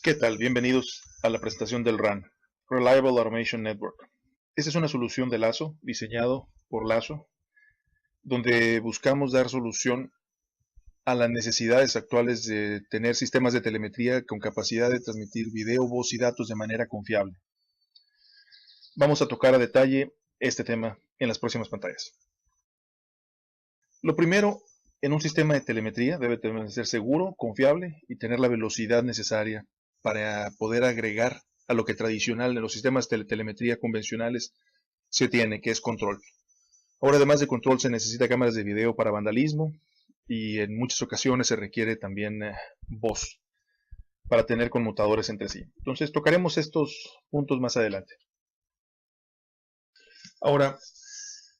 ¿Qué tal? Bienvenidos a la presentación del RAN, Reliable Automation Network. Esta es una solución de Lazo, diseñado por Lazo, donde buscamos dar solución a las necesidades actuales de tener sistemas de telemetría con capacidad de transmitir video, voz y datos de manera confiable. Vamos a tocar a detalle este tema en las próximas pantallas. Lo primero, en un sistema de telemetría debe ser seguro, confiable y tener la velocidad necesaria para poder agregar a lo que tradicional en los sistemas de telemetría convencionales se tiene, que es control. Ahora, además de control, se necesita cámaras de video para vandalismo y en muchas ocasiones se requiere también voz para tener conmutadores entre sí. Entonces, tocaremos estos puntos más adelante. Ahora,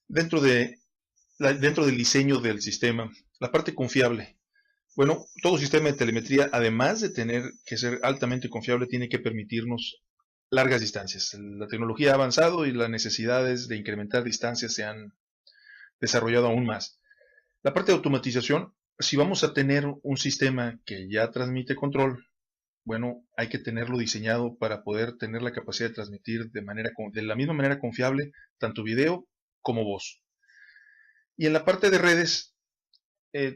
dentro del diseño del sistema, la parte confiable. Bueno, todo sistema de telemetría, además de tener que ser altamente confiable, tiene que permitirnos largas distancias. La tecnología ha avanzado y las necesidades de incrementar distancias se han desarrollado aún más. La parte de automatización, si vamos a tener un sistema que ya transmite control, bueno, hay que tenerlo diseñado para poder tener la capacidad de transmitir de la misma manera confiable tanto video como voz. Y en la parte de redes,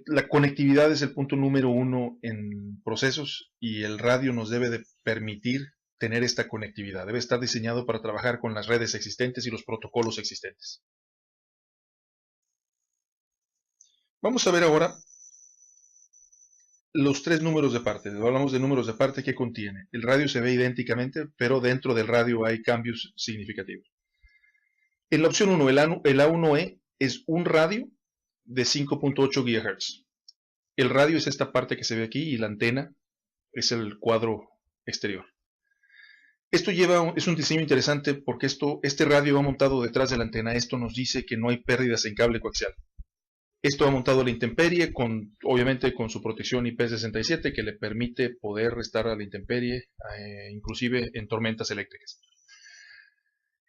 la conectividad es el punto número uno en procesos y el radio nos debe de permitir tener esta conectividad. Debe estar diseñado para trabajar con las redes existentes y los protocolos existentes. Vamos a ver ahora los tres números de parte. Hablamos de números de parte que contiene. El radio se ve idénticamente, pero dentro del radio hay cambios significativos. En la opción 1, el A1E es un radio de 5.8 GHz. El radio es esta parte que se ve aquí y la antena es el cuadro exterior. Esto es un diseño interesante porque este radio va montado detrás de la antena. Esto nos dice que no hay pérdidas en cable coaxial. Esto va montado a la intemperie, obviamente con su protección IP67 que le permite poder estar a la intemperie, inclusive en tormentas eléctricas.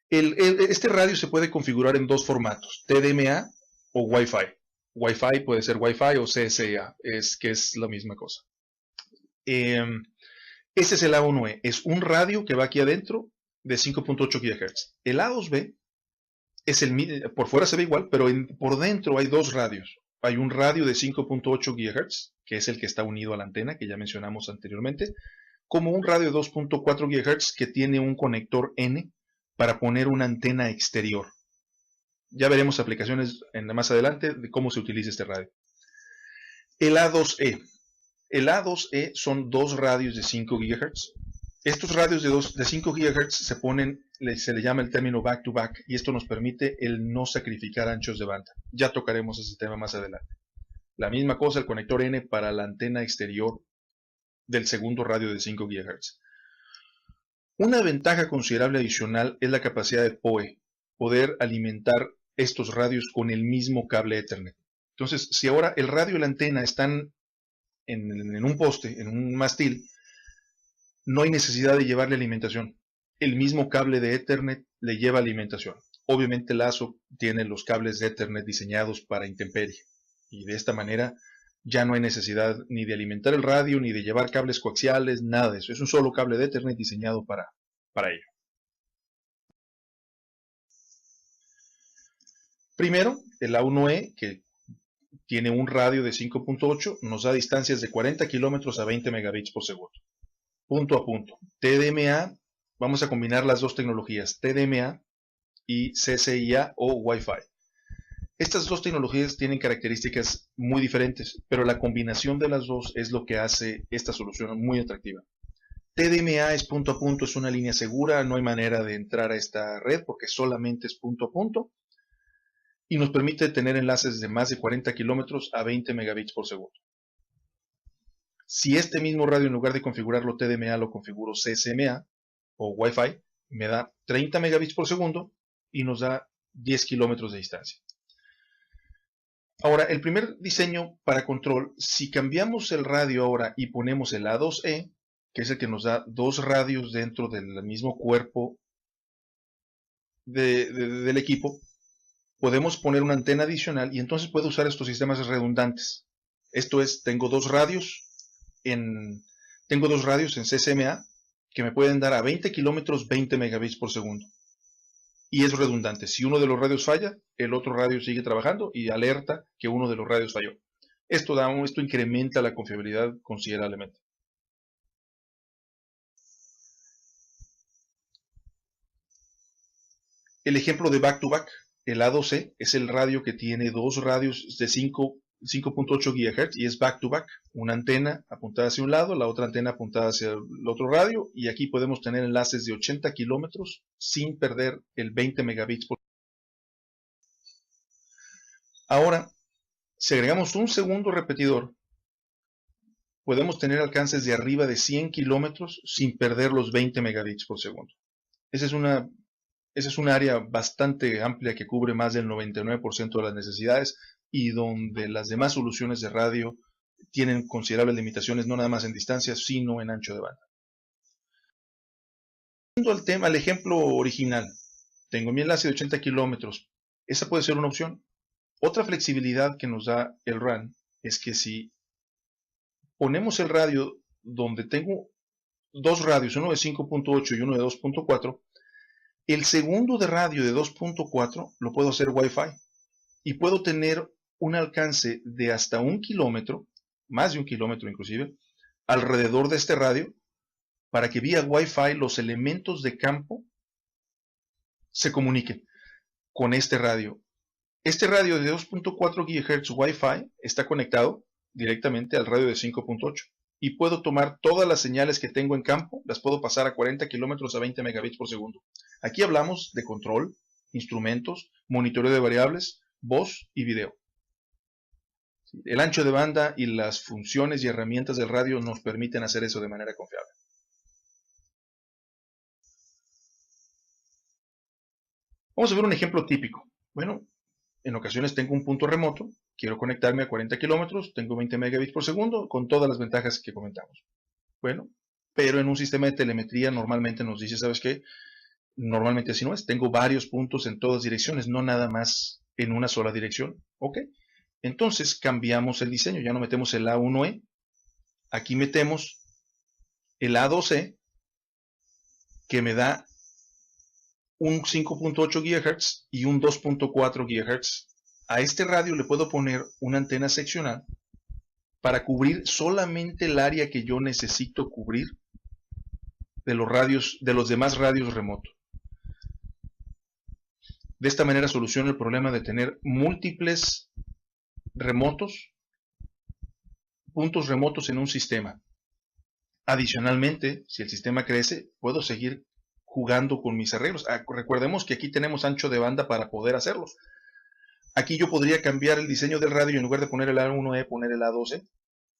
Este radio se puede configurar en dos formatos, TDMA o Wi-Fi. Wi-Fi puede ser Wi-Fi o CSA, que es la misma cosa. Este es el A1E, es un radio que va aquí adentro de 5.8 GHz. El A2B por fuera se ve igual, pero por dentro hay dos radios. Hay un radio de 5.8 GHz, que es el que está unido a la antena, que ya mencionamos anteriormente, como un radio de 2.4 GHz que tiene un conector N para poner una antena exterior. Ya veremos aplicaciones más adelante de cómo se utiliza este radio. El A2E. El A2E son dos radios de 5 GHz. Estos radios de 5 GHz se le llama el término back-to-back y esto nos permite el no sacrificar anchos de banda. Ya tocaremos ese tema más adelante. La misma cosa, el conector N para la antena exterior del segundo radio de 5 GHz. Una ventaja considerable adicional es la capacidad de PoE, poder alimentar estos radios con el mismo cable Ethernet. Entonces, si ahora el radio y la antena están en un poste, en un mástil, no hay necesidad de llevarle alimentación. El mismo cable de Ethernet le lleva alimentación. Obviamente Lazo tiene los cables de Ethernet diseñados para intemperie. Y de esta manera ya no hay necesidad ni de alimentar el radio, ni de llevar cables coaxiales, nada de eso. Es un solo cable de Ethernet diseñado para ello. Primero, el A1E, que tiene un radio de 5.8, nos da distancias de 40 kilómetros a 20 megabits por segundo. Punto a punto. TDMA, vamos a combinar las dos tecnologías, TDMA y CCIA o Wi-Fi. Estas dos tecnologías tienen características muy diferentes, pero la combinación de las dos es lo que hace esta solución muy atractiva. TDMA es punto a punto, es una línea segura, no hay manera de entrar a esta red porque solamente es punto a punto y nos permite tener enlaces de más de 40 kilómetros a 20 megabits por segundo. Si este mismo radio, en lugar de configurarlo TDMA, lo configuro CSMA o Wi-Fi, me da 30 megabits por segundo y nos da 10 kilómetros de distancia. Ahora, el primer diseño para control, si cambiamos el radio ahora y ponemos el A2E, que es el que nos da dos radios dentro del mismo cuerpo del equipo, podemos poner una antena adicional y entonces puedo usar estos sistemas redundantes. Esto es, tengo dos radios Tengo dos radios en CCMA que me pueden dar a 20 kilómetros 20 megabits por segundo. Y es redundante. Si uno de los radios falla, el otro radio sigue trabajando y alerta que uno de los radios falló. Esto incrementa la confiabilidad considerablemente. El ejemplo de back-to-back. El A2C es el radio que tiene dos radios de 5.8 GHz y es back-to-back. Una antena apuntada hacia un lado, la otra antena apuntada hacia el otro radio, y aquí podemos tener enlaces de 80 kilómetros sin perder el 20 megabits por segundo. Ahora, si agregamos un segundo repetidor, podemos tener alcances de arriba de 100 kilómetros sin perder los 20 megabits por segundo. Esa es un área bastante amplia que cubre más del 99% de las necesidades y donde las demás soluciones de radio tienen considerables limitaciones, no nada más en distancia, sino en ancho de banda. Volviendo al ejemplo original, tengo mi enlace de 80 kilómetros. Esa puede ser una opción. Otra flexibilidad que nos da el RAN es que si ponemos el radio donde tengo dos radios, uno de 5.8 y uno de 2.4, el segundo de radio de 2.4 lo puedo hacer Wi-Fi y puedo tener un alcance de hasta 1 kilómetro, más de 1 kilómetro inclusive, alrededor de este radio, para que vía Wi-Fi los elementos de campo se comuniquen con este radio. Este radio de 2.4 GHz Wi-Fi está conectado directamente al radio de 5.8 y puedo tomar todas las señales que tengo en campo, las puedo pasar a 40 kilómetros a 20 megabits por segundo. Aquí hablamos de control, instrumentos, monitoreo de variables, voz y video. El ancho de banda y las funciones y herramientas del radio nos permiten hacer eso de manera confiable. Vamos a ver un ejemplo típico. Bueno, en ocasiones tengo un punto remoto, quiero conectarme a 40 kilómetros, tengo 20 megabits por segundo, con todas las ventajas que comentamos. Bueno, pero en un sistema de telemetría normalmente nos dice, ¿sabes qué? Normalmente así no es. Tengo varios puntos en todas direcciones, no nada más en una sola dirección. ¿Ok? Entonces cambiamos el diseño. Ya no metemos el A1E. Aquí metemos el A2E, que me da un 5.8 GHz y un 2.4 GHz. A este radio le puedo poner una antena seccional para cubrir solamente el área que yo necesito cubrir de los demás radios remotos. De esta manera soluciono el problema de tener múltiples puntos remotos en un sistema. Adicionalmente, si el sistema crece, puedo seguir jugando con mis arreglos. Recordemos que aquí tenemos ancho de banda para poder hacerlo. Aquí yo podría cambiar el diseño del radio y en lugar de poner el A1E, poner el A2E.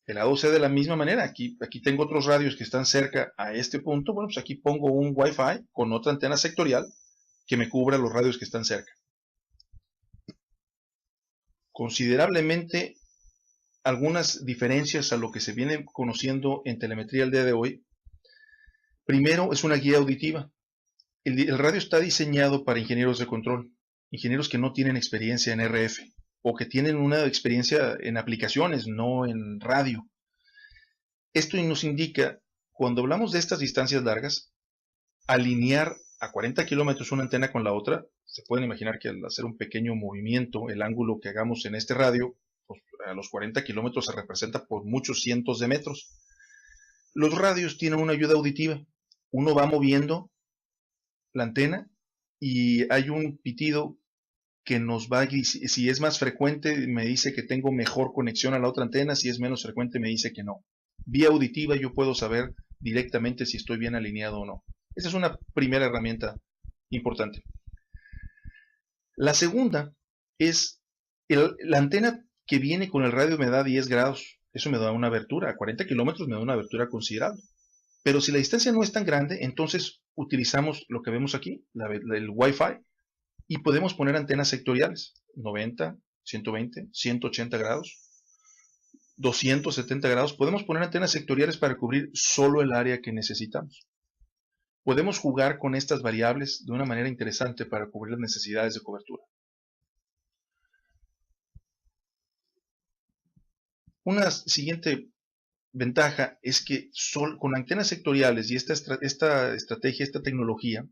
El A2E de la misma manera. Aquí tengo otros radios que están cerca a este punto. Bueno, pues aquí pongo un Wi-Fi con otra antena sectorial que me cubra los radios que están cerca. Considerablemente algunas diferencias a lo que se viene conociendo en telemetría el día de hoy. Primero, es una guía auditiva. El radio está diseñado para ingenieros de control, ingenieros que no tienen experiencia en RF o que tienen una experiencia en aplicaciones, no en radio. Esto nos indica, cuando hablamos de estas distancias largas, alinear a 40 kilómetros una antena con la otra, se pueden imaginar que al hacer un pequeño movimiento, el ángulo que hagamos en este radio, pues a los 40 kilómetros se representa por muchos cientos de metros. Los radios tienen una ayuda auditiva. Uno va moviendo la antena y hay un pitido que nos va, si es más frecuente me dice que tengo mejor conexión a la otra antena, si es menos frecuente me dice que no. Vía auditiva yo puedo saber directamente si estoy bien alineado o no. Esa es una primera herramienta importante. La segunda es la antena que viene con el radio me da 10 grados. Eso me da una abertura. A 40 kilómetros me da una abertura considerable. Pero si la distancia no es tan grande, entonces utilizamos lo que vemos aquí, el Wi-Fi, y podemos poner antenas sectoriales. 90, 120, 180 grados, 270 grados. Podemos poner antenas sectoriales para cubrir solo el área que necesitamos. Podemos jugar con estas variables de una manera interesante para cubrir las necesidades de cobertura. Una siguiente ventaja es que con antenas sectoriales y esta estrategia, esta tecnología,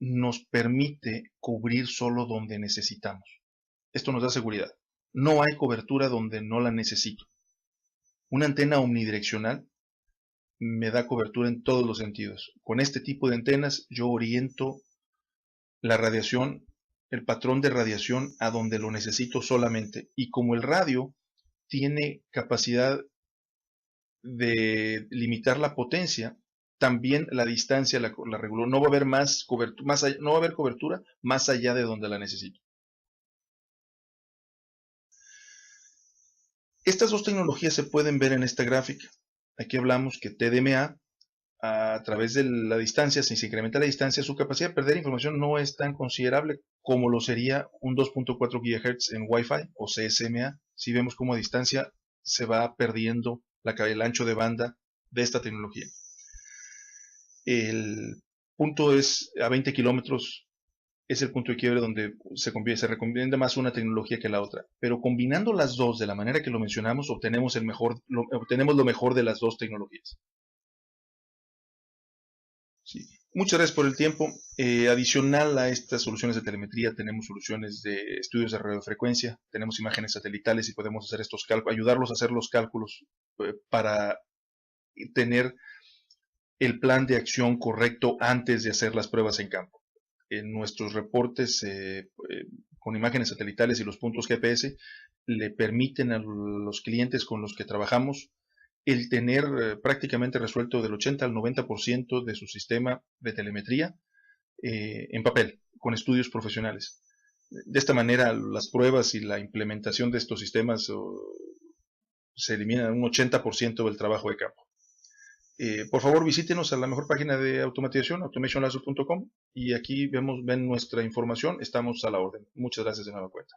nos permite cubrir solo donde necesitamos. Esto nos da seguridad. No hay cobertura donde no la necesito. Una antena omnidireccional me da cobertura en todos los sentidos. Con este tipo de antenas yo oriento la radiación, el patrón de radiación a donde lo necesito solamente. Y como el radio tiene capacidad de limitar la potencia, también la distancia la reguló. No va a haber más cobertura, no va a haber cobertura más allá de donde la necesito. Estas dos tecnologías se pueden ver en esta gráfica. Aquí hablamos que TDMA, a través de la distancia, si se incrementa la distancia, su capacidad de perder información no es tan considerable como lo sería un 2.4 GHz en Wi-Fi o CSMA. Si vemos cómo a distancia se va perdiendo el ancho de banda de esta tecnología. El punto es a 20 kilómetros, es el punto de quiebre donde se recomienda más una tecnología que la otra. Pero combinando las dos de la manera que lo mencionamos, obtenemos lo mejor de las dos tecnologías. Sí. Muchas gracias por el tiempo. Adicional a estas soluciones de telemetría, tenemos soluciones de estudios de radiofrecuencia, tenemos imágenes satelitales y podemos hacer estos cálculos, ayudarlos a hacer los cálculos para tener el plan de acción correcto antes de hacer las pruebas en campo. En nuestros reportes con imágenes satelitales y los puntos GPS le permiten a los clientes con los que trabajamos el tener prácticamente resuelto del 80 al 90% de su sistema de telemetría en papel, con estudios profesionales. De esta manera, las pruebas y la implementación de estos sistemas se eliminan un 80% del trabajo de campo. Por favor, visítenos a la mejor página de automatización, automationlazo.com, y aquí ven nuestra información, estamos a la orden. Muchas gracias de nueva cuenta.